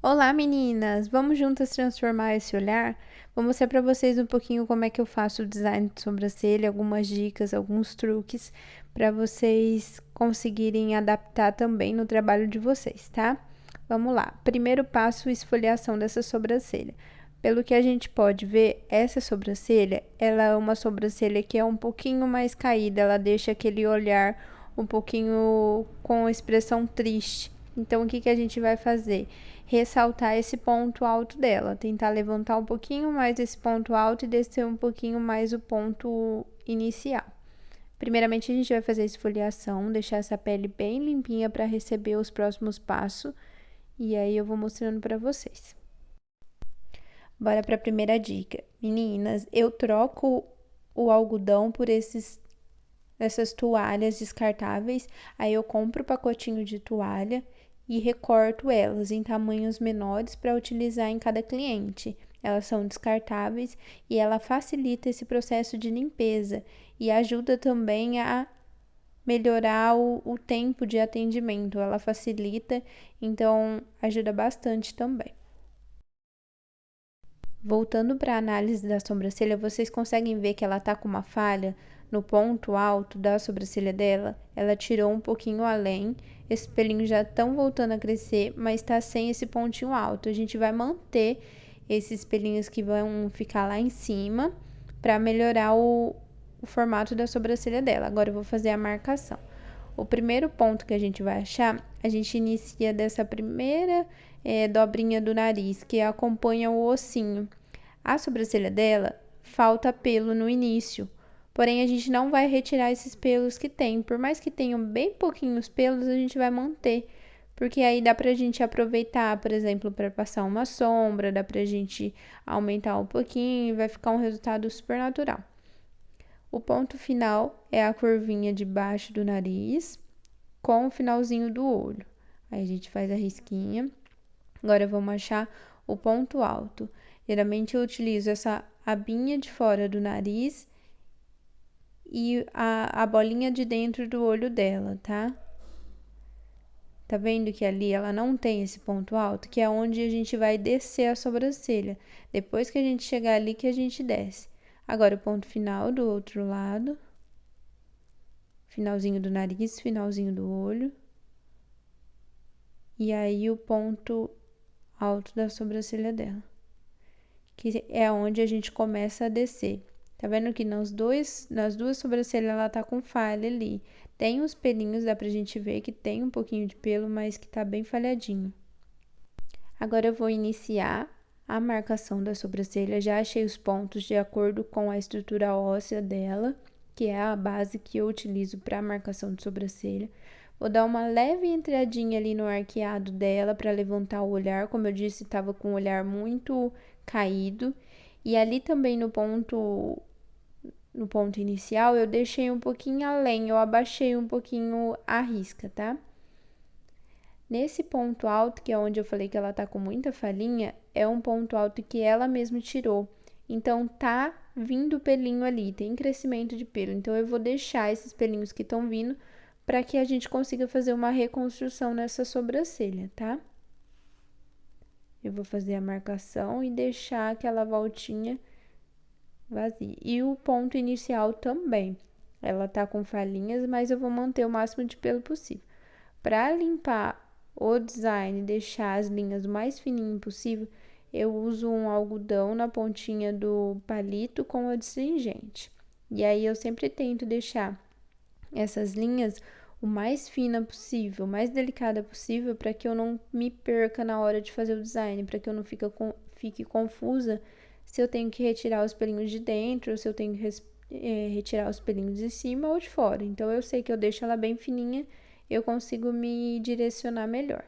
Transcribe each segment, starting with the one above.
Olá, meninas! Vamos juntas transformar esse olhar? Vou mostrar para vocês um pouquinho como é que eu faço o design de sobrancelha, algumas dicas, alguns truques para vocês conseguirem adaptar também no trabalho de vocês, tá? Vamos lá. Primeiro passo, esfoliação dessa sobrancelha. Pelo que a gente pode ver, essa sobrancelha, ela é uma sobrancelha que é um pouquinho mais caída, ela deixa aquele olhar um pouquinho com expressão triste. Então, o que que a gente vai fazer? Ressaltar esse ponto alto dela, tentar levantar um pouquinho mais esse ponto alto e descer um pouquinho mais o ponto inicial. Primeiramente, a gente vai fazer a esfoliação, deixar essa pele bem limpinha para receber os próximos passos, e aí eu vou mostrando para vocês. Bora para a primeira dica. Meninas, eu troco o algodão por essas toalhas descartáveis, aí eu compro o pacotinho de toalha e recorto elas em tamanhos menores para utilizar em cada cliente. Elas são descartáveis e ela facilita esse processo de limpeza e ajuda também a melhorar o tempo de atendimento. Ela facilita, então ajuda bastante também. Voltando para a análise da sobrancelha, vocês conseguem ver que ela tá com uma falha no ponto alto da sobrancelha dela? Ela tirou um pouquinho além, esses pelinhos já estão voltando a crescer, mas tá sem esse pontinho alto. A gente vai manter esses pelinhos que vão ficar lá em cima para melhorar o formato da sobrancelha dela. Agora eu vou fazer a marcação. O primeiro ponto que a gente vai achar, a gente inicia dessa primeira dobrinha do nariz, que acompanha o ossinho. A sobrancelha dela falta pelo no início, porém a gente não vai retirar esses pelos que tem. Por mais que tenham bem pouquinhos pelos, a gente vai manter, porque aí dá pra gente aproveitar, por exemplo, para passar uma sombra, dá pra gente aumentar um pouquinho e vai ficar um resultado super natural. O ponto final é a curvinha de baixo do nariz com o finalzinho do olho. Aí a gente faz a risquinha. Agora vamos achar o ponto alto. Geralmente eu utilizo essa abinha de fora do nariz e a bolinha de dentro do olho dela, tá? Tá vendo que ali ela não tem esse ponto alto, que é onde a gente vai descer a sobrancelha. Depois que a gente chegar ali que a gente desce. Agora o ponto final do outro lado. Finalzinho do nariz, finalzinho do olho. E aí o ponto alto da sobrancelha dela, que é onde a gente começa a descer. Tá vendo que nas duas sobrancelhas ela tá com falha ali. Tem uns pelinhos, dá pra gente ver que tem um pouquinho de pelo, mas que tá bem falhadinho. Agora eu vou iniciar a marcação da sobrancelha. Já achei os pontos de acordo com a estrutura óssea dela, que é a base que eu utilizo para marcação de sobrancelha. Vou dar uma leve entradinha ali no arqueado dela para levantar o olhar. Como eu disse, estava com o olhar muito caído. E ali também no ponto inicial, eu deixei um pouquinho além, eu abaixei um pouquinho a risca, tá? Nesse ponto alto, que é onde eu falei que ela tá com muita falhinha, é um ponto alto que ela mesma tirou. Então, tá vindo pelinho ali, tem crescimento de pelo. Então, eu vou deixar esses pelinhos que estão vindo para que a gente consiga fazer uma reconstrução nessa sobrancelha, tá? Eu vou fazer a marcação e deixar aquela voltinha vazia. E o ponto inicial também. Ela tá com falhinhas, mas eu vou manter o máximo de pelo possível. Para limpar o design, deixar as linhas o mais fininho possível, eu uso um algodão na pontinha do palito com adstringente. E aí eu sempre tento deixar essas linhas o mais fina possível, o mais delicada possível, para que eu não me perca na hora de fazer o design, para que eu não fique confusa se eu tenho que retirar os pelinhos de dentro, ou se eu tenho que retirar os pelinhos de cima ou de fora. Então, eu sei que eu deixo ela bem fininha, eu consigo me direcionar melhor.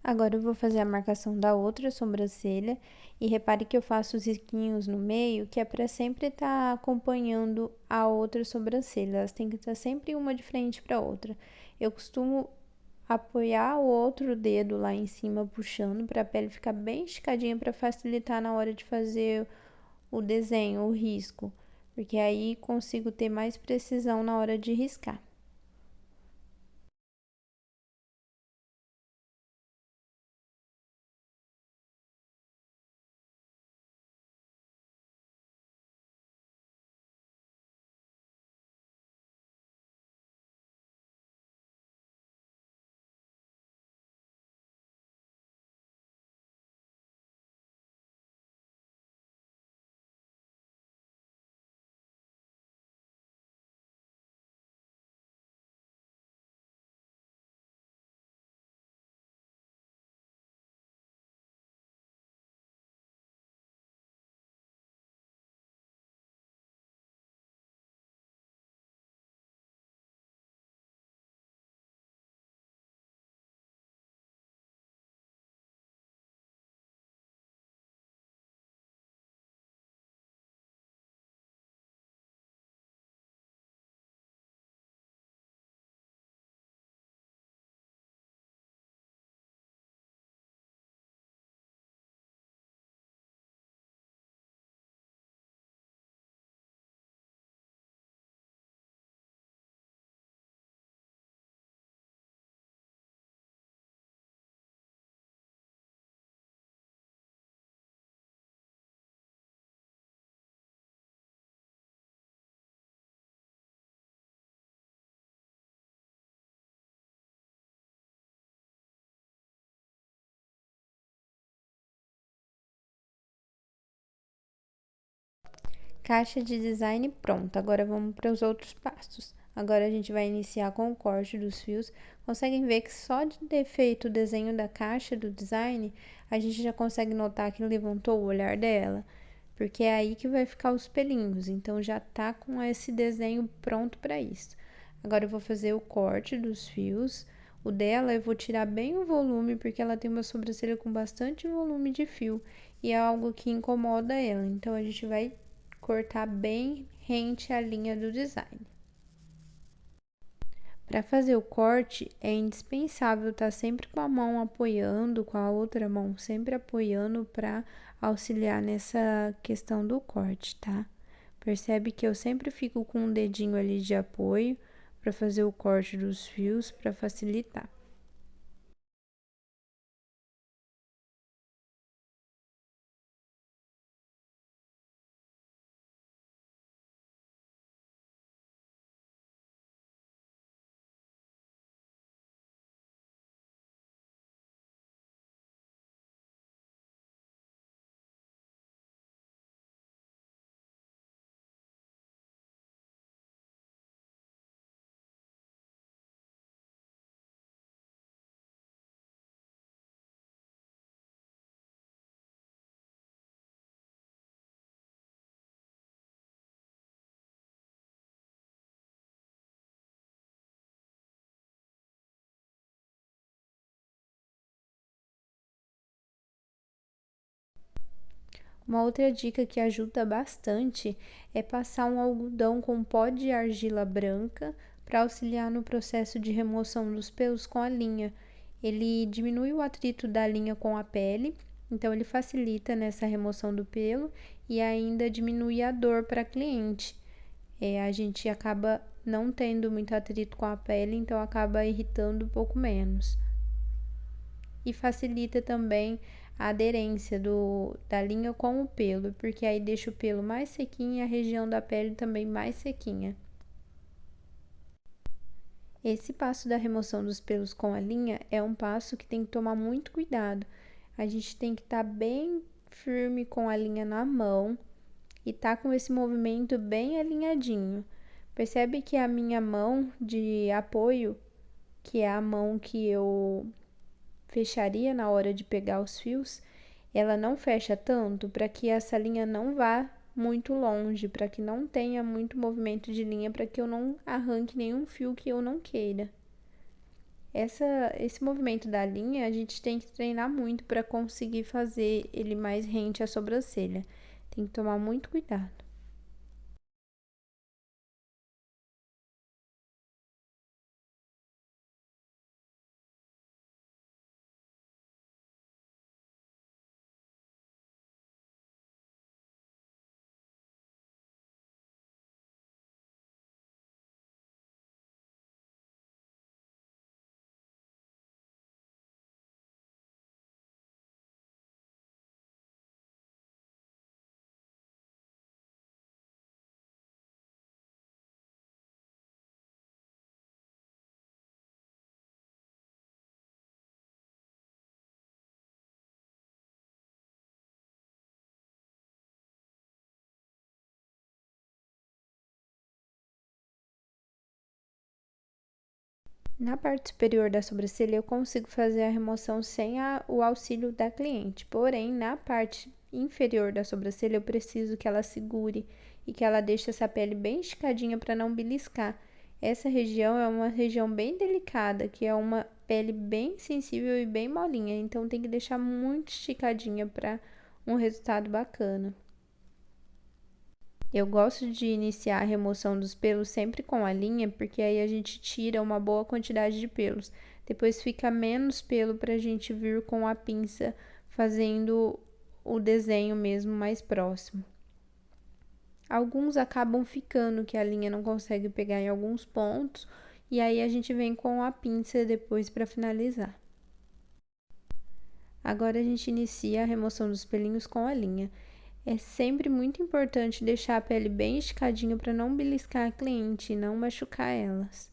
Agora eu vou fazer a marcação da outra sobrancelha e repare que eu faço os risquinhos no meio, que é para sempre estar acompanhando a outra sobrancelha. Elas têm que estar sempre uma de frente para a outra. Eu costumo apoiar o outro dedo lá em cima, puxando para a pele ficar bem esticadinha para facilitar na hora de fazer o desenho, o risco, porque aí consigo ter mais precisão na hora de riscar. Caixa de design pronta. Agora vamos para os outros passos. Agora a gente vai iniciar com o corte dos fios. Conseguem ver que só de ter feito o desenho da caixa do design, a gente já consegue notar que levantou o olhar dela, porque é aí que vai ficar os pelinhos. Então já tá com esse desenho pronto para isso. Agora eu vou fazer o corte dos fios. O dela eu vou tirar bem o volume, porque ela tem uma sobrancelha com bastante volume de fio e é algo que incomoda ela. Então a gente vai cortar bem rente à linha do design. Para fazer o corte, é indispensável estar sempre com a mão apoiando, com a outra mão sempre apoiando para auxiliar nessa questão do corte, tá? Percebe que eu sempre fico com um dedinho ali de apoio para fazer o corte dos fios para facilitar. Uma outra dica que ajuda bastante é passar um algodão com pó de argila branca para auxiliar no processo de remoção dos pelos com a linha. Ele diminui o atrito da linha com a pele, então ele facilita nessa remoção do pelo e ainda diminui a dor para a cliente. A gente acaba não tendo muito atrito com a pele, então acaba irritando um pouco menos. E facilita também a aderência da linha com o pelo, porque aí deixa o pelo mais sequinho e a região da pele também mais sequinha. Esse passo da remoção dos pelos com a linha é um passo que tem que tomar muito cuidado. A gente tem que estar bem firme com a linha na mão e tá com esse movimento bem alinhadinho. Percebe que a minha mão de apoio, que é a mão que eu fecharia na hora de pegar os fios, ela não fecha tanto para que essa linha não vá muito longe, para que não tenha muito movimento de linha, para que eu não arranque nenhum fio que eu não queira. Esse movimento da linha a gente tem que treinar muito para conseguir fazer ele mais rente à sobrancelha. Tem que tomar muito cuidado. Na parte superior da sobrancelha, eu consigo fazer a remoção sem o auxílio da cliente. Porém, na parte inferior da sobrancelha, eu preciso que ela segure e que ela deixe essa pele bem esticadinha para não beliscar. Essa região é uma região bem delicada, que é uma pele bem sensível e bem molinha. Então, tem que deixar muito esticadinha para um resultado bacana. Eu gosto de iniciar a remoção dos pelos sempre com a linha, porque aí a gente tira uma boa quantidade de pelos. Depois fica menos pelo para a gente vir com a pinça fazendo o desenho mesmo mais próximo. Alguns acabam ficando que a linha não consegue pegar em alguns pontos, e aí a gente vem com a pinça depois para finalizar. Agora a gente inicia a remoção dos pelinhos com a linha. É sempre muito importante deixar a pele bem esticadinha para não beliscar a cliente e não machucar elas.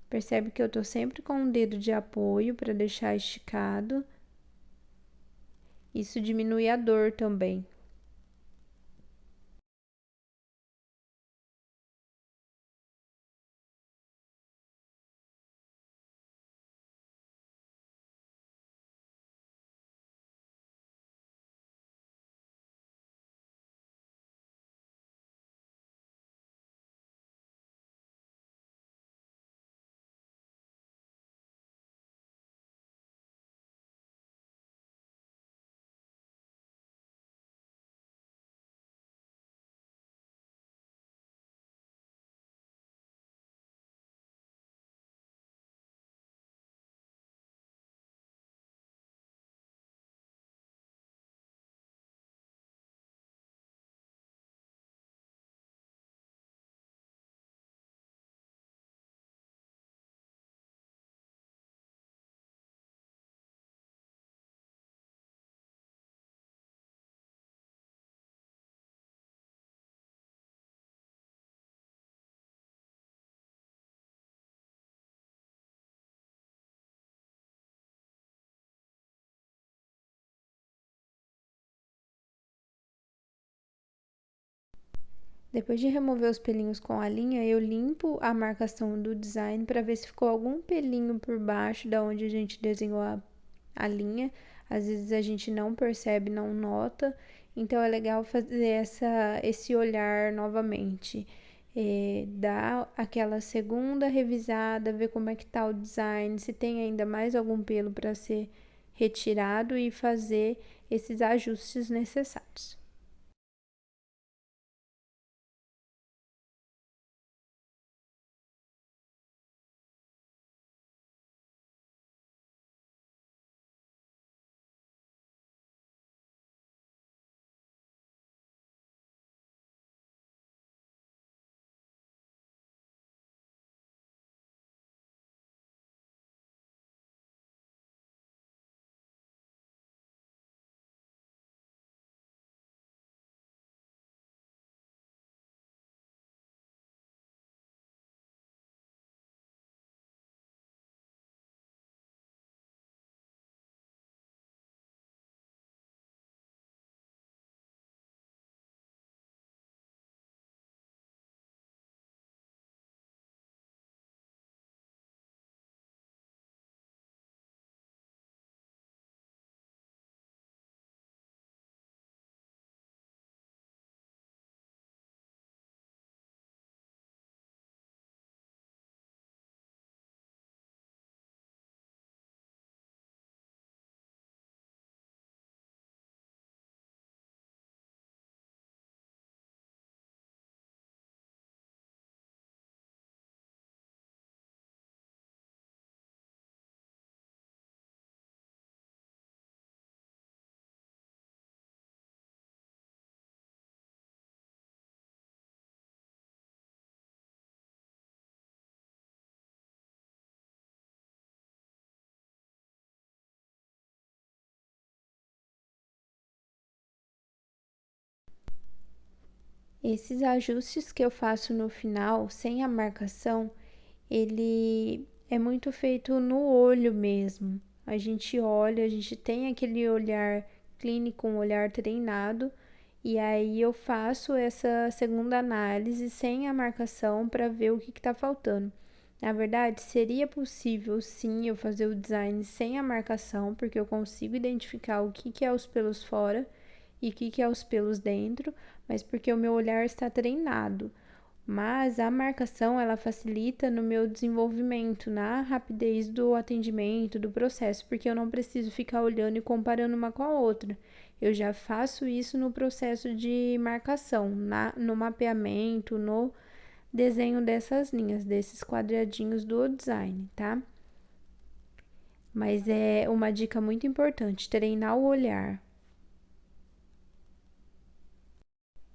Percebe que eu tô sempre com um dedo de apoio para deixar esticado. Isso diminui a dor também. Depois de remover os pelinhos com a linha, eu limpo a marcação do design para ver se ficou algum pelinho por baixo da onde a gente desenhou a linha. Às vezes a gente não percebe, não nota. Então é legal fazer esse olhar novamente. Dar aquela segunda revisada, ver como é que tá o design, se tem ainda mais algum pelo para ser retirado e fazer esses ajustes necessários. Esses ajustes que eu faço no final, sem a marcação, ele é muito feito no olho mesmo. A gente olha, a gente tem aquele olhar clínico, um olhar treinado, e aí eu faço essa segunda análise sem a marcação para ver o que está faltando. Na verdade, seria possível sim eu fazer o design sem a marcação, porque eu consigo identificar o que é os pelos fora e o que é os pelos dentro, mas porque o meu olhar está treinado. Mas a marcação ela facilita no meu desenvolvimento, na rapidez do atendimento, do processo, porque eu não preciso ficar olhando e comparando uma com a outra. Eu já faço isso no processo de marcação, no mapeamento, no desenho dessas linhas, desses quadradinhos do design, tá? Mas é uma dica muito importante, treinar o olhar.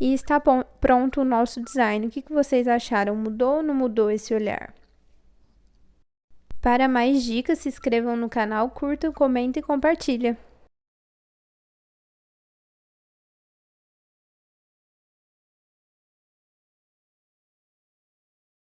E está pronto o nosso design. O que vocês acharam? Mudou ou não mudou esse olhar? Para mais dicas, se inscrevam no canal, curtam, comentem e compartilhem.